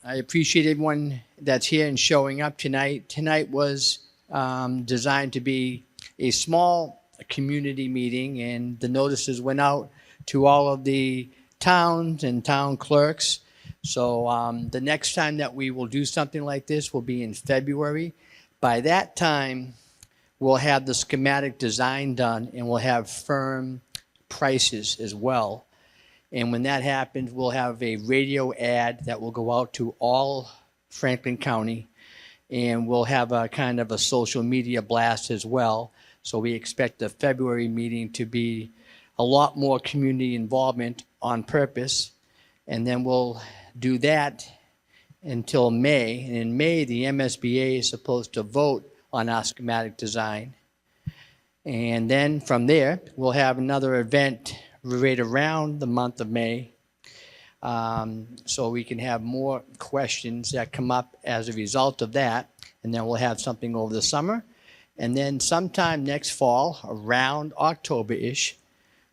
I appreciate everyone that's here and showing up tonight. Tonight was designed to be a small community meeting, and the notices went out to all of the towns and town clerks. So the next time that we will do something like this will be in February. By that time, we'll have the schematic design done, and we'll have firm prices as well. And when that happens, we'll have a radio ad that will go out to all Franklin County, and we'll have a kind of a social media blast as well. So we expect the February meeting to be a lot more community involvement on purpose. And then we'll do that until May. And in May, the MSBA is supposed to vote on our schematic design. And then from there, we'll have another event right around the month of May, so we can have more questions that come up as a result of that. And then we'll have something over the summer. And then sometime next fall, around October-ish,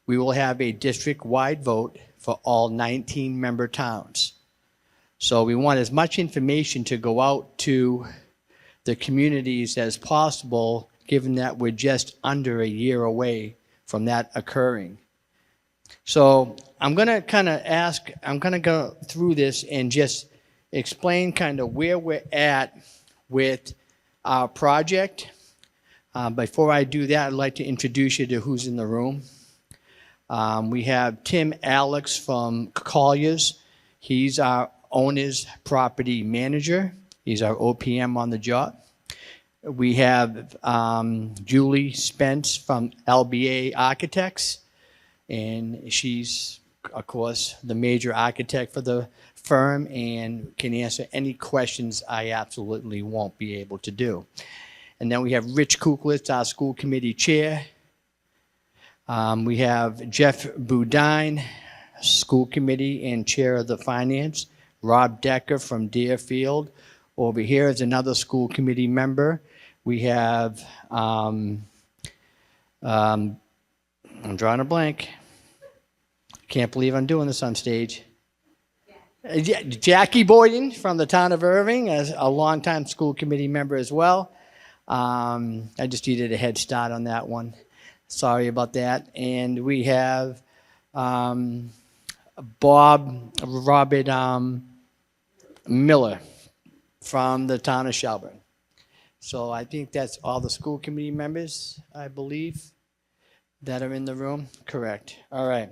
we will have a district-wide vote for all 19 member towns. So we want as much information to go out to the communities as possible, given that we're just under a year away from that occurring. So I'm going to go through this and just explain kind of where we're at with our project. Before I do that, I'd like to introduce you to who's in the room. We have Tim Alex from Colliers. He's our owner's property manager. He's our OPM on the job. We have Julie Spence from LBA Architects, and she's, of course, the major architect for the firm and can answer any questions I absolutely won't be able to do. And then we have Rich Kuklitz, our school committee chair. We have Jeff Budine, school committee and chair of the finance. Rob Decker from Deerfield. Over here is another school committee member. We have, I'm drawing a blank. Can't believe I'm doing this on stage. Jackie Boyden from the town of Irving, as a longtime school committee member as well. I just needed a head start on that one. Sorry about that. And we have Robert Miller from the town of Shelburne. So I think that's all the school committee members, I believe, that are in the room. Correct. All right.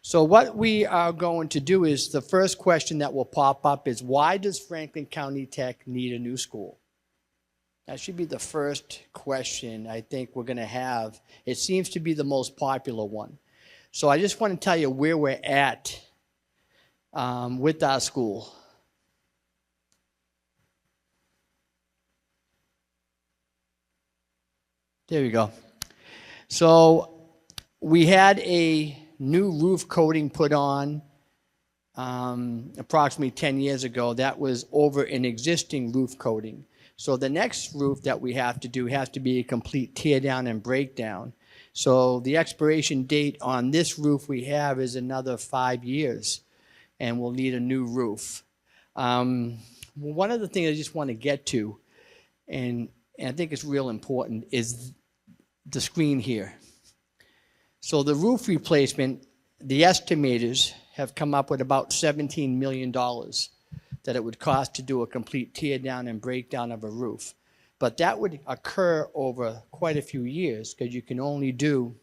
So what we are going to do is, the first question that will pop up is, why does Franklin County Tech need a new school? That should be the first question I think we're going to have. It seems to be the most popular one. So I just want to tell you where we're at with our school. There we go. So we had a new roof coating put on approximately 10 years ago. That was over an existing roof coating. So the next roof that we have to do has to be a complete tear down and breakdown. So the expiration date on this roof we have is another 5 years, and we'll need a new roof. One of the things I just want to get to, and I think it's real important, is the screen here. So the roof replacement, the estimators have come up with about $17 million that it would cost to do a complete tear down and breakdown of a roof. But that would occur over quite a few years, because you can only do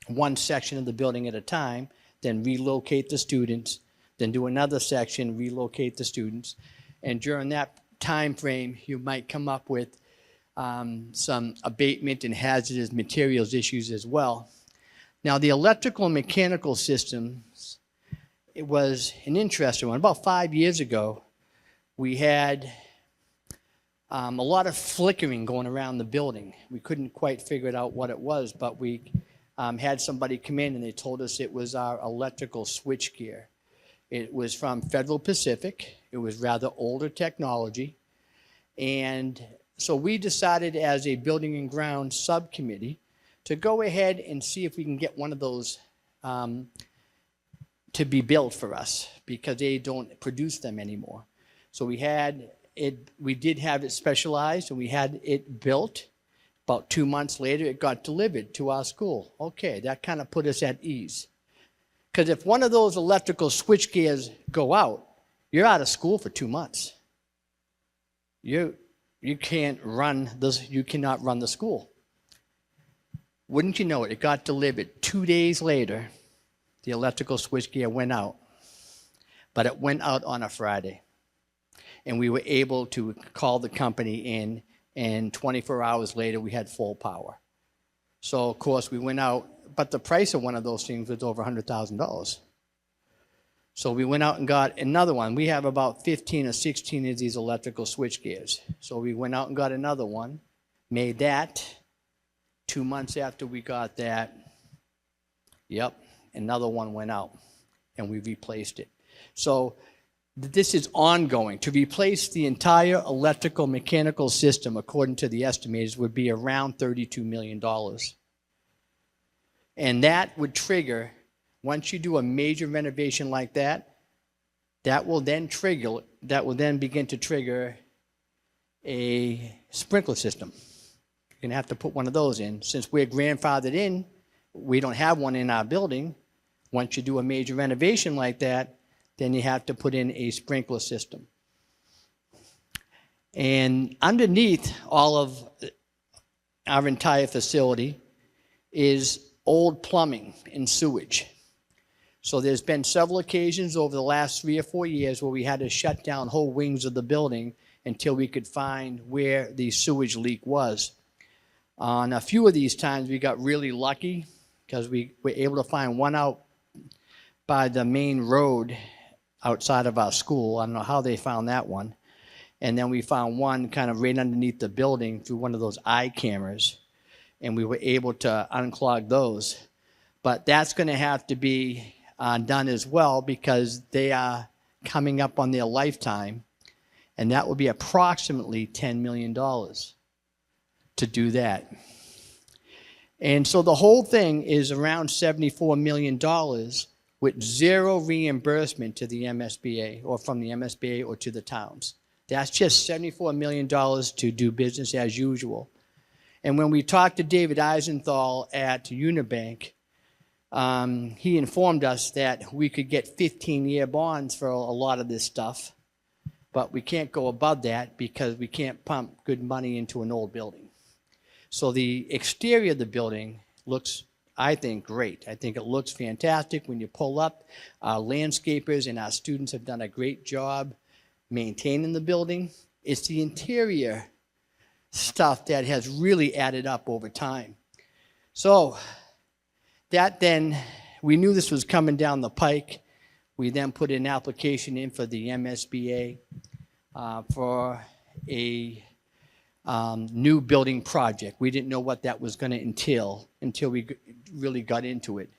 one section of the building at a time, then relocate the students, then do another section, relocate the students. And during that time frame, you might come up with some abatement and hazardous materials issues as well. Now, the electrical and mechanical systems, it was an interesting one. About 5 years ago, we had a lot of flickering going around the building. We couldn't quite figure it out what it was, but we had somebody come in and they told us it was our electrical switchgear. It was from Federal Pacific. It was rather older technology. And so we decided as a building and ground subcommittee to go ahead and see if we can get one of those to be built for us, because they don't produce them anymore. So we had it, we did have it specialized, and we had it built. About 2 months later, it got delivered to our school. Okay, that kind of put us at ease. Because if one of those electrical switch gears go out, you're out of school for 2 months. You can't run this, you cannot run the school. Wouldn't you know it, it got delivered. 2 days later, the electrical switchgear went out. But it went out on a Friday. And we were able to call the company in, and 24 hours later, we had full power. So, of course, we went out, but the price of one of those things was over $100,000. So we went out and got another one. We have about 15 or 16 of these electrical switch gears. So we went out and got another one, made that. 2 months after we got that, another one went out, and we replaced it. So this is ongoing. To replace the entire electrical mechanical system, according to the estimators, would be around $32 million. And that would trigger, once you do a major renovation like that, that will then begin to trigger a sprinkler system. You're going to have to put one of those in. Since we're grandfathered in, we don't have one in our building. Once you do a major renovation like that, then you have to put in a sprinkler system. And underneath all of our entire facility is old plumbing and sewage. So there's been several occasions over the last 3 or 4 years where we had to shut down whole wings of the building until we could find where the sewage leak was. On a few of these times, we got really lucky because we were able to find one out by the main road outside of our school. I don't know how they found that one. And then we found one kind of right underneath the building through one of those eye cameras, and we were able to unclog those. But that's going to have to be done as well, because they are coming up on their lifetime, and that will be approximately $10 million to do that. And so the whole thing is around $74 million with zero reimbursement to the MSBA, or from the MSBA or to the towns. That's just $74 million to do business as usual. And when we talked to David Eisenthal at Unibank, he informed us that we could get 15-year bonds for a lot of this stuff, but we can't go above that because we can't pump good money into an old building. So the exterior of the building looks, I think, great. I think it looks fantastic when you pull up. Our landscapers and our students have done a great job maintaining the building. It's the interior stuff that has really added up over time. So that then, we knew this was coming down the pike. We then put an application in for the MSBA for a new building project. We didn't know what that was going to entail until we really got into it.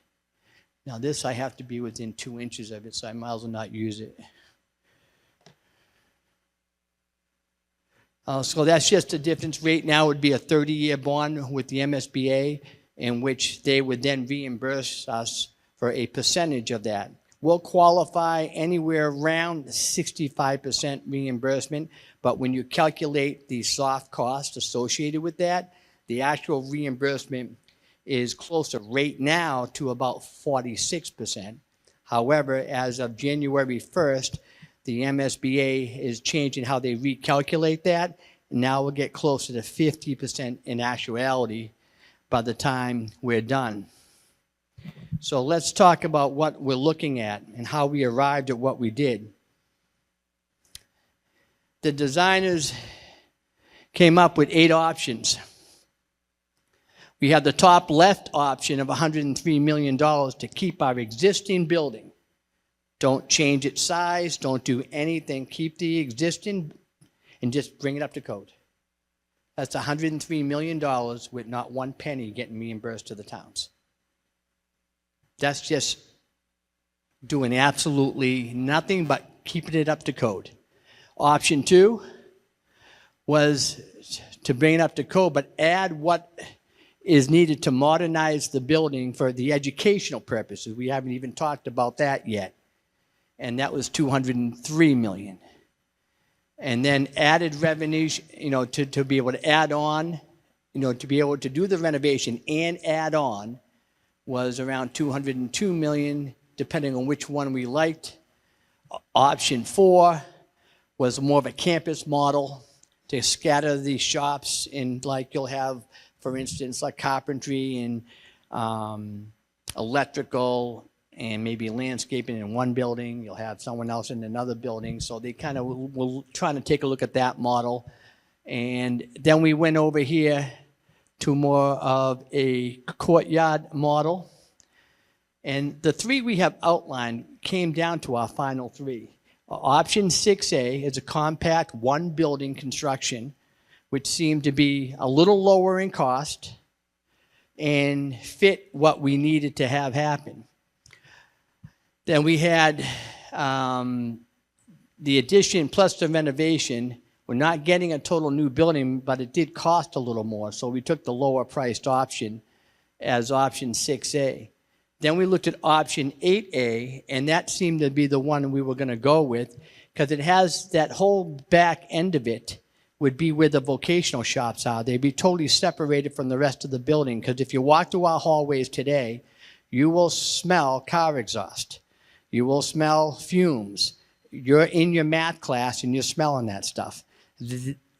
Now this, I have to be within 2 inches of it, so I might as well not use it. So that's just the difference. Right now would be a 30-year bond with the MSBA, in which they would then reimburse us for a percentage of that. We'll qualify anywhere around 65% reimbursement, but when you calculate the soft cost associated with that, the actual reimbursement is closer right now to about 46%. However, as of January 1st, the MSBA is changing how they recalculate that. Now we'll get closer to 50% in actuality by the time we're done. So let's talk about what we're looking at and how we arrived at what we did. The designers came up with 8 options. We had the top left option of $103 million to keep our existing building. Don't change its size, don't do anything. Keep the existing and just bring it up to code. That's $103 million with not one penny getting reimbursed to the towns. That's just doing absolutely nothing but keeping it up to code. Option 2 was to bring it up to code, but add what is needed to modernize the building for the educational purposes. We haven't even talked about that yet. And that was $203 million. and then added revenues, to be able to add on, to be able to do the renovation and add on was around 202 million, depending on which one we liked. Option 4 was more of a campus model to scatter the shops in, like you'll have, for instance, like carpentry and electrical and maybe landscaping in one building. You'll have someone else in another building. So they kind of will trying to take a look at that model. And then we went over here to more of a courtyard model. And the 3 we have outlined came down to our final 3. Option 6A is a compact one building construction, which seemed to be a little lower in cost and fit what we needed to have happen. Then we had the addition plus the renovation. We're not getting a total new building, but it did cost a little more, so we took the lower priced option as option 6A. Then we looked at option 8A, and that seemed to be the one we were going to go with because it has that whole back end of it would be where the vocational shops are. They'd be totally separated from the rest of the building because if you walk through our hallways today, you will smell car exhaust. You will smell fumes. You're in your math class and you're smelling that stuff.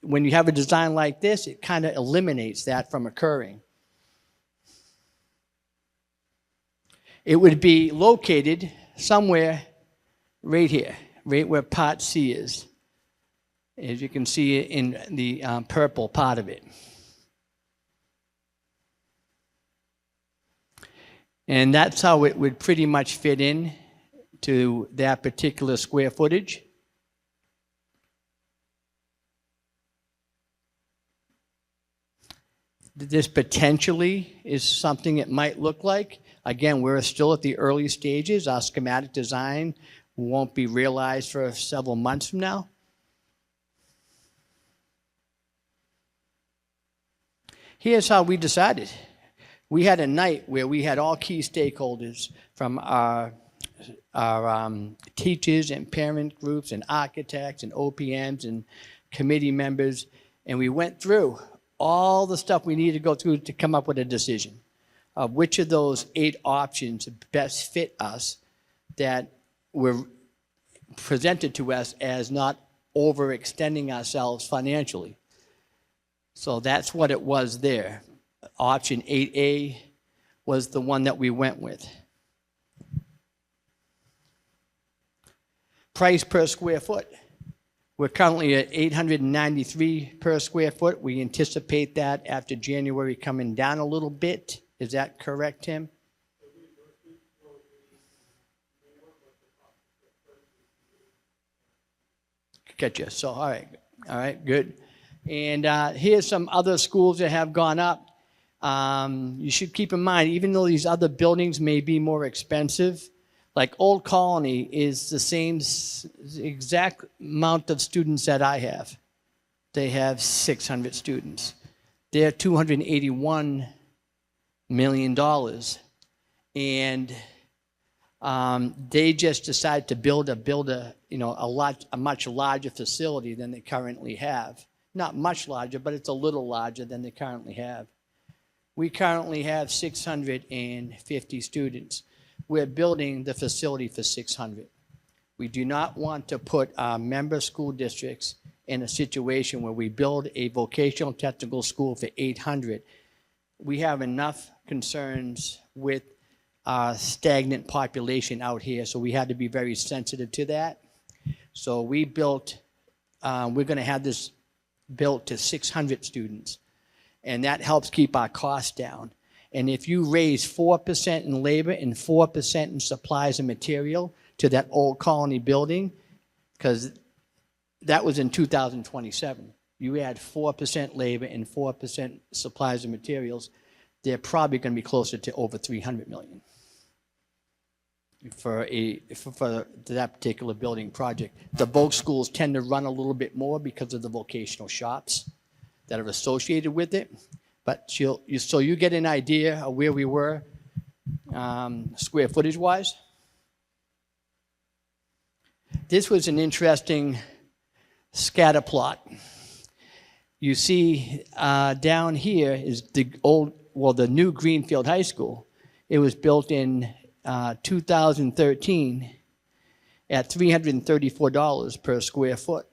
When you have a design like this, it kind of eliminates that from occurring. It would be located somewhere right here, right where part C is. As you can see in the purple part of it. And that's how it would pretty much fit in to that particular square footage. This potentially is something it might look like. Again, we're still at the early stages. Our schematic design won't be realized for several months from now. Here's how we decided. We had a night where we had all key stakeholders from our teachers and parent groups and architects and OPMs and committee members, and we went through all the stuff we needed to go through to come up with a decision of which of those 8 options best fit us that were presented to us as not overextending ourselves financially. So that's what it was there. Option 8A was the one that we went with. Price per square foot. We're currently at $893 per square foot. We anticipate that after January coming down a little bit. Is that correct, Tim? Gotcha. So, all right, good. And here's some other schools that have gone up. You should keep in mind, even though these other buildings may be more expensive, like Old Colony is the same exact amount of students that I have. They have 600 students. They're $281 million. And they just decided to build a much larger facility than they currently have. Not much larger, but it's a little larger than they currently have. We currently have 650 students. We're building the facility for 600. We do not want to put our member school districts in a situation where we build a vocational technical school for 800. We have enough concerns with our stagnant population out here, so we had to be very sensitive to that. So we built, we're going to have this built to 600 students, and that helps keep our costs down. And if you raise 4% in labor and 4% in supplies and material to that Old Colony building, because that was in 2027, you add 4% labor and 4% supplies and materials, they're probably going to be closer to over 300 million for that particular building project. The Voc schools tend to run a little bit more because of the vocational shops that are associated with it. But so you get an idea of where we were square footage wise. This was an interesting scatter plot. You see down here is the new Greenfield High School. It was built in 2013 at $334 per square foot.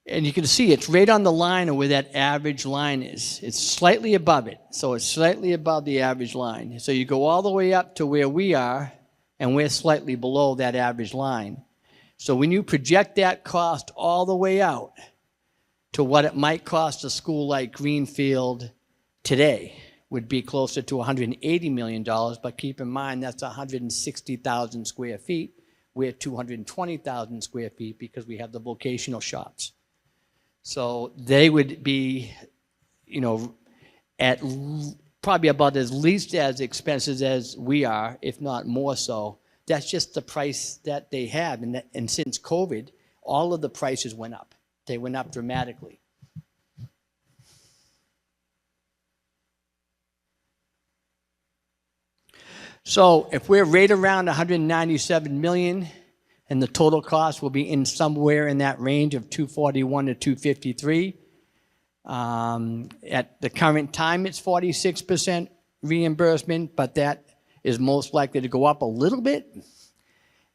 And you can see it's right on the line of where that average line is. It's slightly above it, so it's slightly above the average line. So you go all the way up to where we are, and we're slightly below that average line. So when you project that cost all the way out to what it might cost a school like Greenfield today, would be closer to $180 million, but keep in mind that's 160,000 square feet. We're 220,000 square feet because we have the vocational shops. So they would be, at probably about as least as expensive as we are, if not more so. That's just the price that they have. And since COVID, all of the prices went up. They went up dramatically. So if we're right around 197 million, and the total cost will be in somewhere in that range of 241 to 253. At the current time, it's 46% reimbursement, but that is most likely to go up a little bit.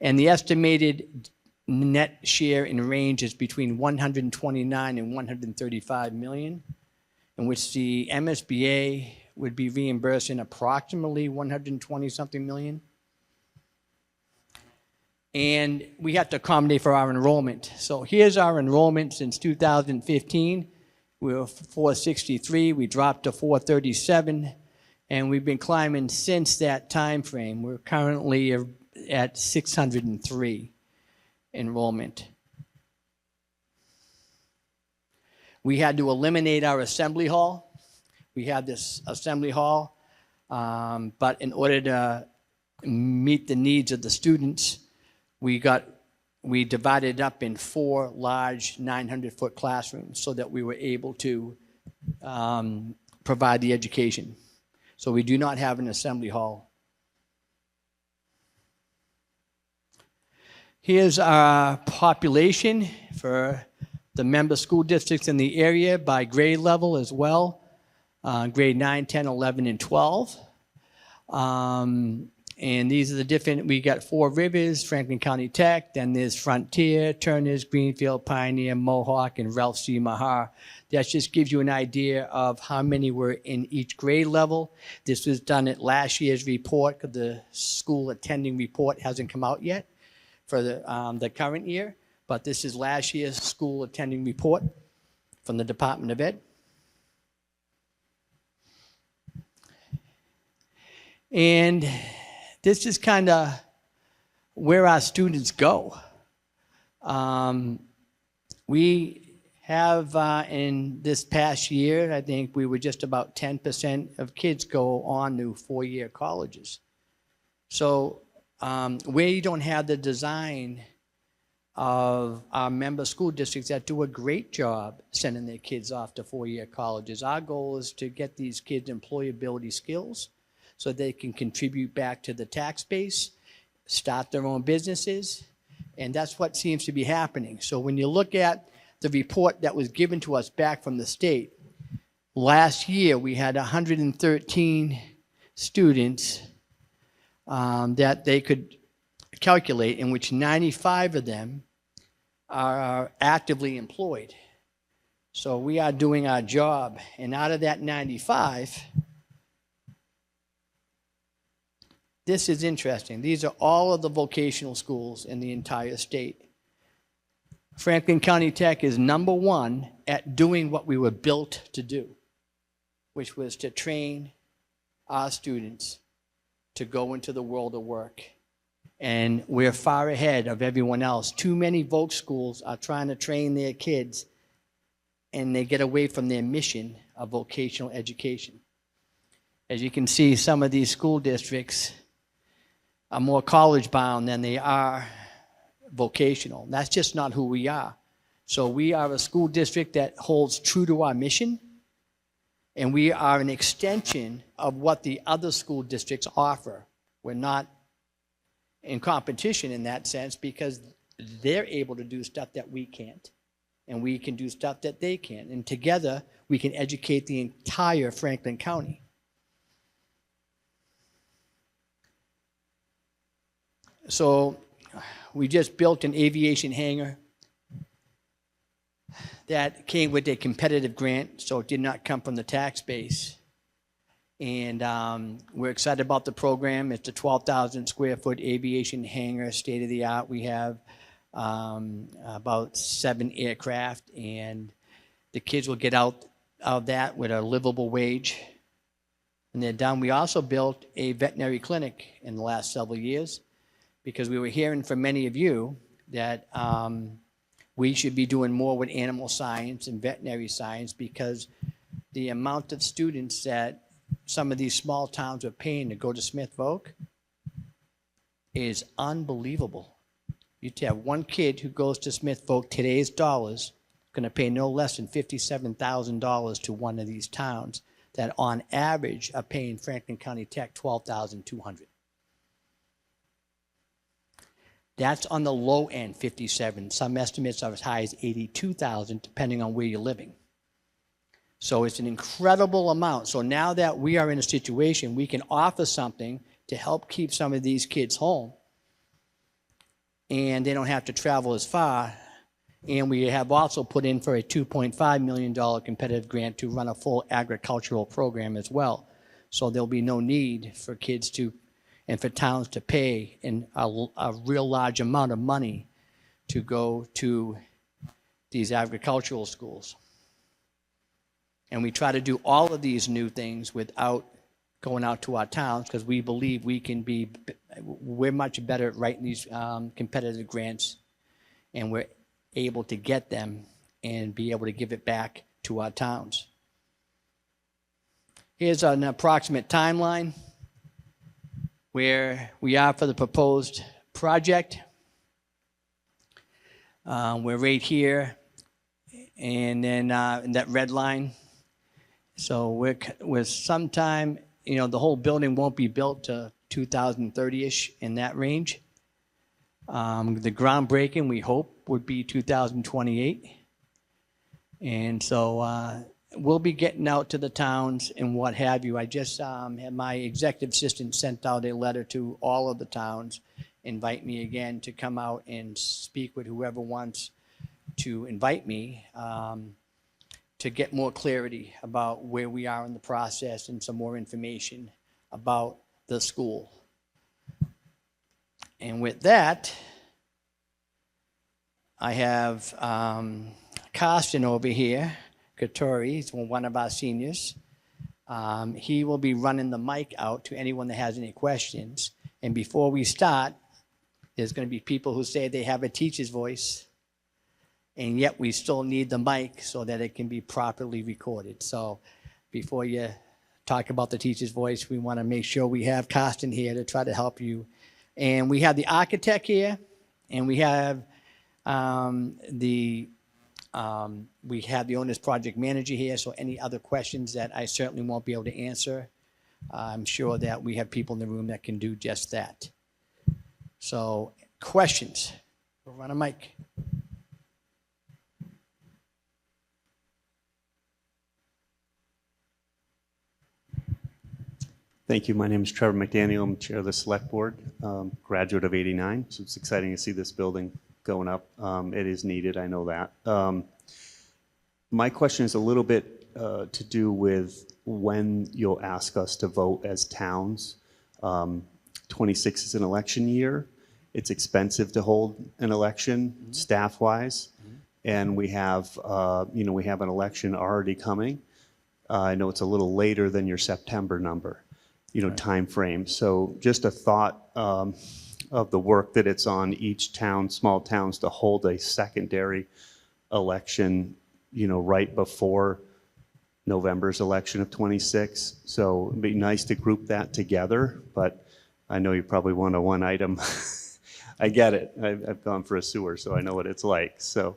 And the estimated net share in range is between 129 and 135 million, in which the MSBA would be reimbursing approximately 120 something million. And we have to accommodate for our enrollment. So here's our enrollment since 2015. We were 463, we dropped to 437, and we've been climbing since that time frame. We're currently at 603 enrollment. We had to eliminate our assembly hall. We had this assembly hall, but in order to meet the needs of the students, we divided it up in 4 large 900-foot classrooms so that we were able to provide the education. So we do not have an assembly hall. Here's our population for the member school districts in the area by grade level as well. Grade 9, 10, 11, and 12. And these are the different, we got Four Rivers, Franklin County Tech, then there's Frontier, Turner's, Greenfield, Pioneer, Mohawk, and Ralph C. Mahar. That just gives you an idea of how many were in each grade level. This was done at last year's report, because the school attending report hasn't come out yet for the current year, but this is last year's school attending report from the Department of Ed. And this is kind of where our students go. We have, in this past year, I think we were just about 10% of kids go on to 4-year colleges. So we don't have the design of our member school districts that do a great job sending their kids off to 4-year colleges. Our goal is to get these kids employability skills so they can contribute back to the tax base, start their own businesses, and that's what seems to be happening. So when you look at the report that was given to us back from the state, last year we had 113 students that they could calculate, in which 95 of them are actively employed. So we are doing our job, and out of that 95, this is interesting. These are all of the vocational schools in the entire state. Franklin County Tech is #1 at doing what we were built to do, which was to train our students to go into the world of work. And we're far ahead of everyone else. Too many voc schools are trying to train their kids, and they get away from their mission of vocational education. As you can see, some of these school districts are more college-bound than they are vocational. That's just not who we are. So we are a school district that holds true to our mission, and we are an extension of what the other school districts offer. We're not in competition in that sense, because they're able to do stuff that we can't, and we can do stuff that they can't. And together, we can educate the entire Franklin County. So we just built an aviation hangar that came with a competitive grant, so it did not come from the tax base. And we're excited about the program. It's a 12,000 square foot aviation hangar, state of the art. We have about 7 aircraft, and the kids will get out of that with a livable wage. And they're done. We also built a veterinary clinic in the last several years, because we were hearing from many of you that we should be doing more with animal science and veterinary science, because the amount of students that some of these small towns are paying to go to Smith Voc is unbelievable. You have one kid who goes to Smith Voc, today's dollars, going to pay no less than $57,000 to one of these towns that on average are paying Franklin County Tech $12,200. That's on the low end, 57. Some estimates are as high as 82,000, depending on where you're living. So it's an incredible amount. So now that we are in a situation, we can offer something to help keep some of these kids home, and they don't have to travel as far. And we have also put in for a $2.5 million competitive grant to run a full agricultural program as well. So there'll be no need for kids to, and for towns to pay in a real large amount of money to go to these agricultural schools. And we try to do all of these new things without going out to our towns, because we believe we're much better at writing these competitive grants, and we're able to get them and be able to give it back to our towns. Here's an approximate timeline where we are for the proposed project. We're right here, and then in that red line. So we're sometime, the whole building won't be built to 2030-ish, in that range. The groundbreaking, we hope, would be 2028. And so we'll be getting out to the towns and what have you. I just had my executive assistant sent out a letter to all of the towns, invite me again to come out and speak with whoever wants to invite me, to get more clarity about where we are in the process and some more information about the school. And with that, I have Carsten over here, Katori. He's one of our seniors. He will be running the mic out to anyone that has any questions. And before we start, there's going to be people who say they have a teacher's voice, and yet we still need the mic so that it can be properly recorded. So before you talk about the teacher's voice, we want to make sure we have Carsten here to try to help you. And we have the architect here, and we have the owner's project manager here. So any other questions that I certainly won't be able to answer, I'm sure that we have people in the room that can do just that. So questions? We'll run a mic. Thank you. My name is Trevor McDaniel. I'm chair of the select board, graduate of '89. So it's exciting to see this building going up. It is needed, I know that. My question is a little bit to do with when you'll ask us to vote as towns. 26 is an election year. It's expensive to hold an election staff-wise. And we have, we have an election already coming. I know it's a little later than your September number. Time frame. So just a thought of the work that it's on each town, small towns, to hold a secondary election, right before November's election of 26. So it'd be nice to group that together, but I know you probably want a one item. I get it. I've gone for a sewer, so I know what it's like. So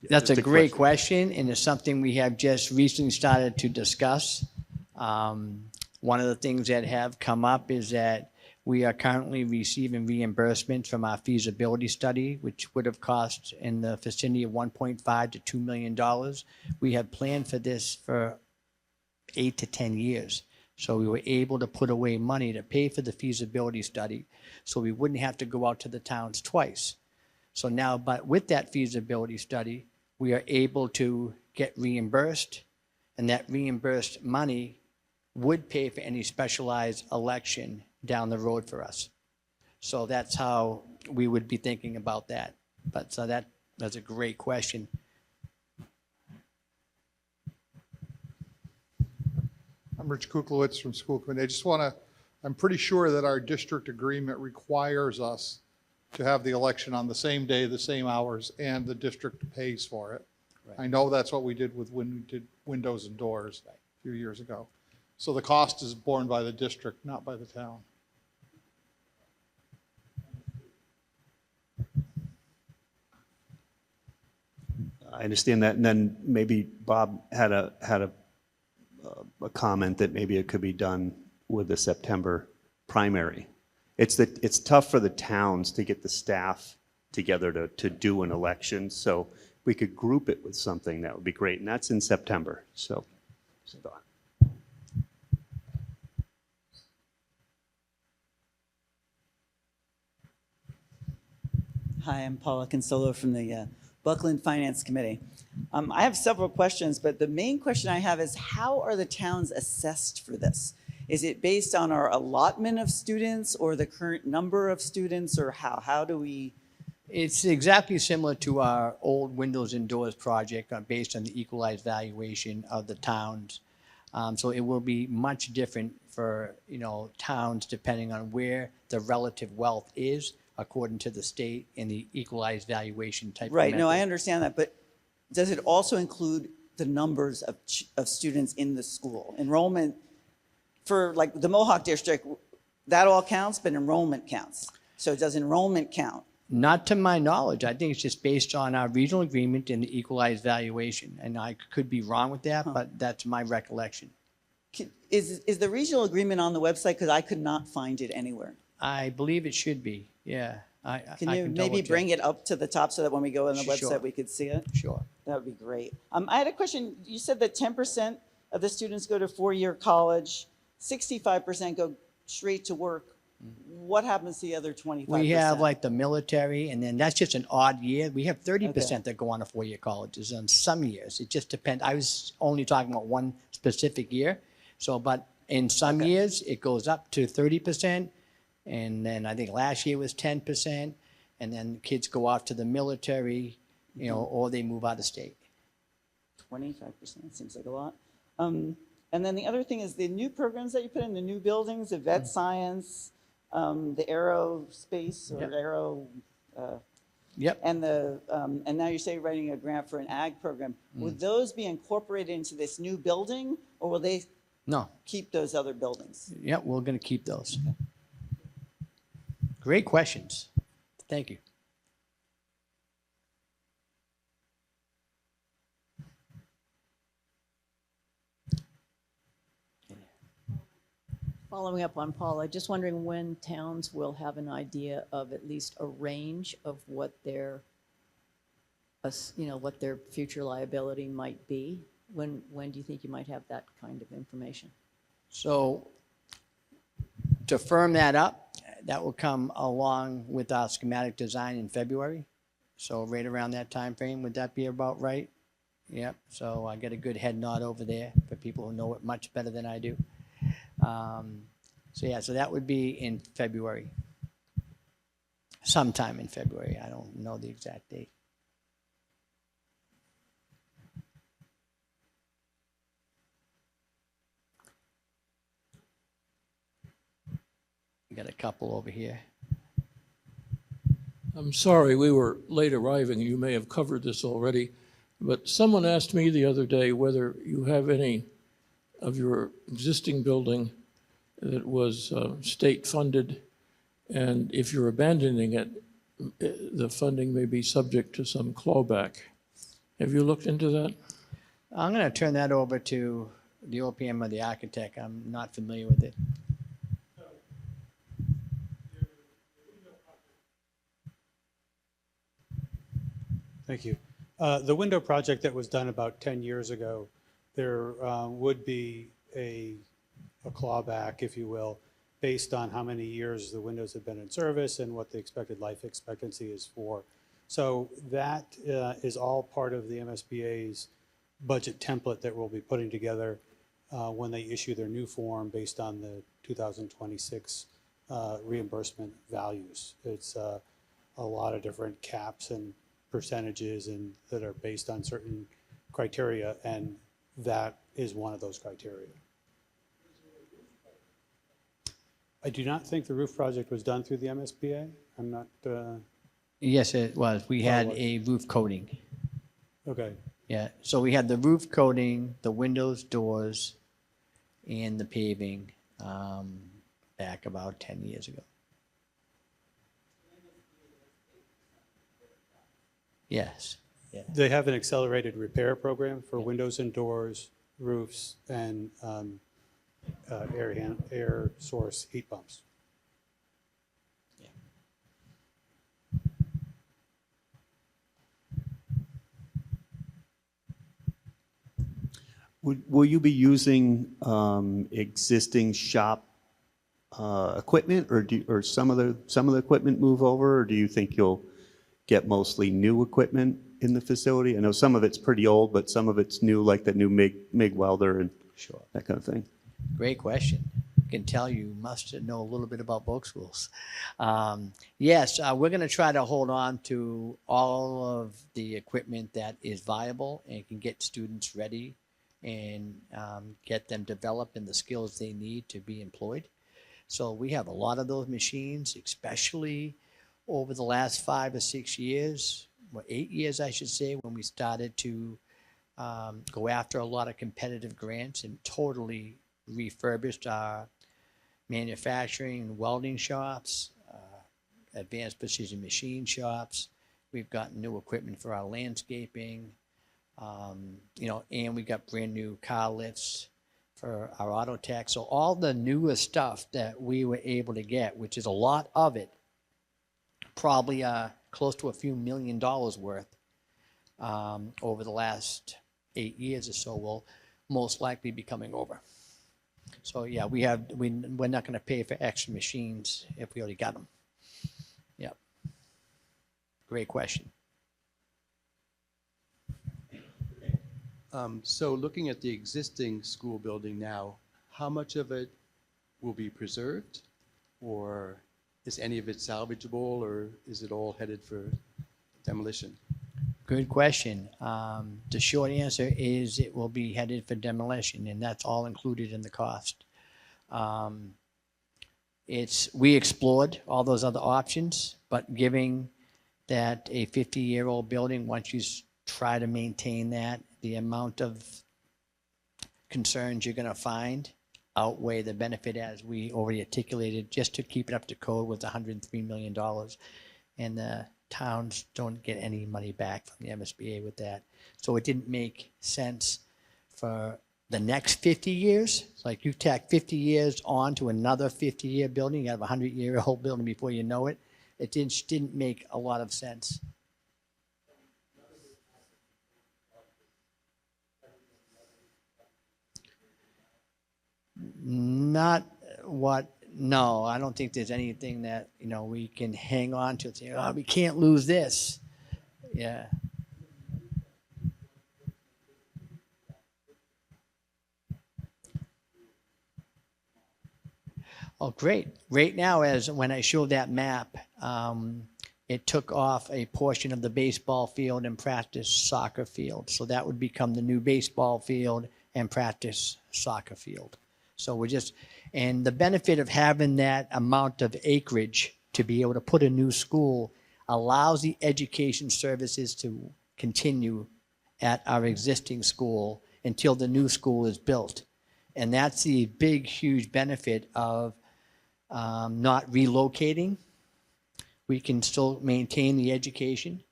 that's a great question, and it's something we have just recently started to discuss. One of the things that have come up is that We are currently receiving reimbursements from our feasibility study, which would have cost in the vicinity of $1.5 to $2 million. We have planned for this for 8 to 10 years. So we were able to put away money to pay for the feasibility study, so we wouldn't have to go out to the towns twice. So now, but with that feasibility study, we are able to get reimbursed, and that reimbursed money would pay for any specialized election down the road for us. So that's how we would be thinking about that. But so that's a great question. I'm Rich Kuklowitz from School Committee. I'm pretty sure that our district agreement requires us to have the election on the same day, the same hours, and the district pays for it. Right. I know that's what we did when we did windows and doors a few years ago. So the cost is borne by the district, not by the town. I understand that, and then maybe Bob had a comment that maybe it could be done with the September primary. It's tough for the towns to get the staff together to do an election, so we could group it with something that would be great, and that's in September. So. Hi, I'm Paula Consolo from the Buckland Finance Committee. I have several questions, but the main question I have is how are the towns assessed for this? Is it based on our allotment of students or the current number of students, or how? How do we? It's exactly similar to our old windows and doors project based on the equalized valuation of the towns. So it will be much different for, towns depending on where the relative wealth is according to the state and the equalized valuation type. Right, of no, I method. understand that, but does it also include the numbers of students in the school? Enrollment for like the Mohawk district, that all counts, but enrollment counts. So does enrollment count? Not to my knowledge. I think it's just based on our regional agreement and the equalized valuation. And I could be wrong with that, but that's my recollection. Is the regional agreement on the website? Because I could not find it anywhere. I believe it should be, yeah. Can you maybe bring it up to the top so that when we go on the Sure. website, we could see it? Sure. That would be great. I had a question. You said that 10% of the students go to four-year college, 65% go straight to work. What happens to the other 25%? We have like the military, and then that's just an odd year. We have 30% that go on to four-year colleges on some years. It just depends. I was only talking about one specific year. So, but in some years, it goes up to 30%. And then I think last year was 10%. And then kids go off to the military, or they move out of state. 25% seems like a lot. And then the other thing is the new programs that you put in, the new buildings, the vet science, the aerospace or Yep. aero, Yep. and now you say you're writing a grant for an ag program. Would those be incorporated into this new building, or will they No. keep those other buildings? Yep, we're going to keep those. Great questions. Thank you. Following up on Paula, just wondering when towns will have an idea of at least a range of what their, what their future liability might be? When do you think you might have that kind of information? So to firm that up, that will come along with our schematic design in February. So right around that time frame, would that be about right? Yep. So I get a good head nod over there for people who know it much better than I do. So that would be in February. Sometime in February. I don't know the exact date. Got a couple over here. I'm sorry, we were late arriving. You may have covered this already, but someone asked me the other day whether you have any of your existing building that was state-funded, and if you're abandoning it, the funding may be subject to some clawback. Have you looked into that? I'm going to turn that over to the OPM or the architect. I'm not familiar with it. Thank you. The window project that was done about 10 years ago, there would be a clawback, if you will, based on how many years the windows have been in service and what the expected life expectancy is for. So that is all part of the MSBA's budget template that we'll be putting together when they issue their new form based on the 2026 reimbursement values. It's a lot of different caps and percentages and that are based on certain criteria, and that is one of those criteria. I do not think the roof project was done through the MSBA. I'm not, Yes, it was. We had it was. a roof coating. okay. Yeah, so we had the roof coating, the windows, doors, and the paving back about 10 years ago. Yes, yeah. They have an accelerated repair program for windows and doors, roofs, and air source heat pumps. Will you be using existing shop equipment, or some of the equipment move over, or do you think you'll get mostly new equipment in the facility? I know some of it's pretty old, but some of it's new, like the new MIG welder and Sure. that kind of thing. Great question. I can tell you must know a little bit about boat schools. Yes, we're going to try to hold on to all of the equipment that is viable and can get students ready and get them developed in the skills they need to be employed. So we have a lot of those machines, especially over the last 5 or 6 years, or 8 years, I should say, when we started to go after a lot of competitive grants and totally refurbished our manufacturing and welding shops, advanced precision machine shops. We've gotten new equipment for our landscaping, and we got brand new car lifts for our auto tech. So all the newer stuff that we were able to get, which is a lot of it, probably close to a few $1 million worth over the last 8 years or so, will most likely be coming over. So yeah, we're not going to pay for extra machines if we already got them. Yep. Great question. So looking at the existing school building now, how much of it will be preserved? Or is any of it salvageable, or is it all headed for demolition? Good question. The short answer is it will be headed for demolition, and that's all included in the cost. We explored all those other options, but giving that a 50-year-old building, once you try to maintain that, the amount of concerns you're going to find outweigh the benefit, as we already articulated. Just to keep it up to code was $103 million, and the towns don't get any money back from the MSBA with that. So it didn't make sense for the next 50 years. It's like you tack 50 years on to another 50-year building. You have a 100-year-old building before you know it. It didn't make a lot of sense. No, I don't think there's anything that, we can hang on to and say, oh, we can't lose this. Yeah. Oh, great. Right now, as when I showed that map, it took off a portion of the baseball field and practice soccer field. So that would become the new baseball field and practice soccer field. So and the benefit of having that amount of acreage to be able to put a new school allows the education services to continue at our existing school until the new school is built. And that's the big, huge benefit of not relocating. We can still maintain the education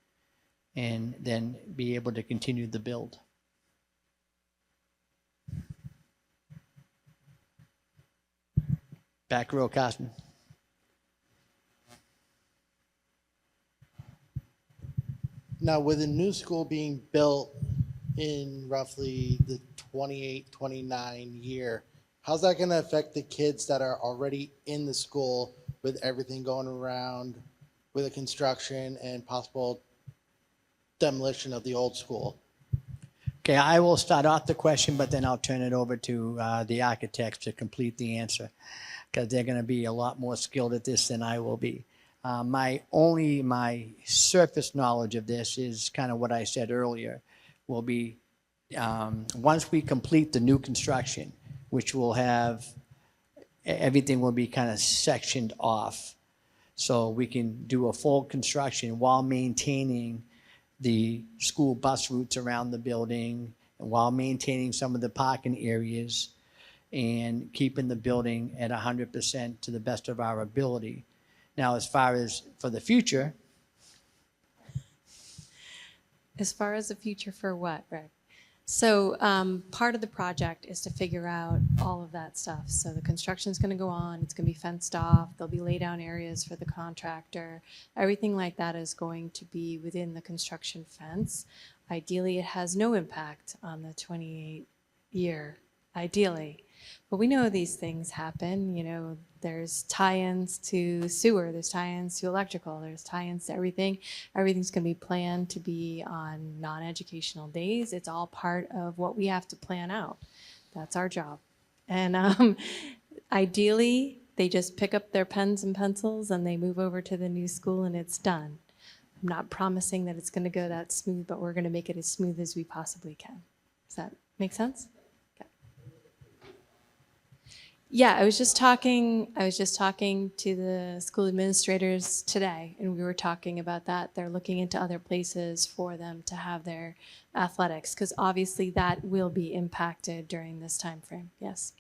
and then be able to continue the build. Back row, Carson. Now, with a new school being built in roughly the 28, 29 year, how's that going to affect the kids that are already in the school with everything going around with the construction and possible demolition of the old school? Okay, I will start off the question, but then I'll turn it over to the architects to complete the answer, because they're going to be a lot more skilled at this than I will be. My surface knowledge of this is kind of what I said earlier. Will be once we complete the new construction, which will have everything will be kind of sectioned off, so we can do a full construction while maintaining the school bus routes around the building, and while maintaining some of the parking areas and keeping the building at 100% to the best of our ability. Now, as far as for the future, As far as the future for what, Rick? So part of the project is to figure out all of that stuff. So the construction's going to go on. It's going to be fenced off. There'll be lay down areas for the contractor. Everything like that is going to be within the construction fence. Ideally, it has no impact on the 28-year, ideally. But we know these things happen. You know, there's tie-ins to sewer, there's tie-ins to electrical, there's tie-ins to everything. Everything's going to be planned to be on non-educational days. It's all part of what we have to plan out. That's our job. And ideally, they just pick up their pens and pencils and they move over to the new school and it's done. I'm not promising that it's going to go that smooth, but we're going to make it as smooth as we possibly can. Does that make sense? Yeah, I was just talking to the school administrators today, and we were talking about that. They're looking into other places for them to have their athletics, because obviously that will be impacted during this time frame. Yes.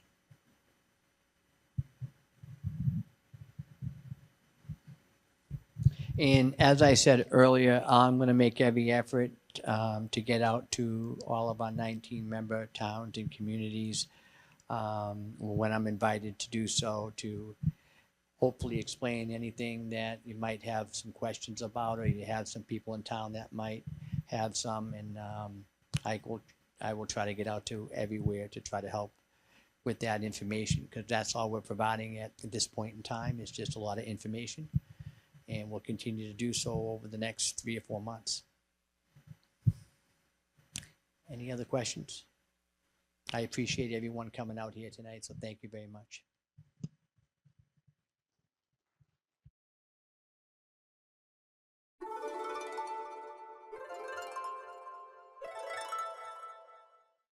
and as I said earlier, I'm going to make every effort to get out to all of our 19 member towns and communities when I'm invited to do so, to hopefully explain anything that you might have some questions about, or you have some people in town that might have some, and I will try to get out to everywhere to try to help with that information, because that's all we're providing at this point in time, is just a lot of information, and we'll continue to do so over the next 3 or 4 months. Any other questions? I appreciate everyone coming out here tonight, so thank you very much.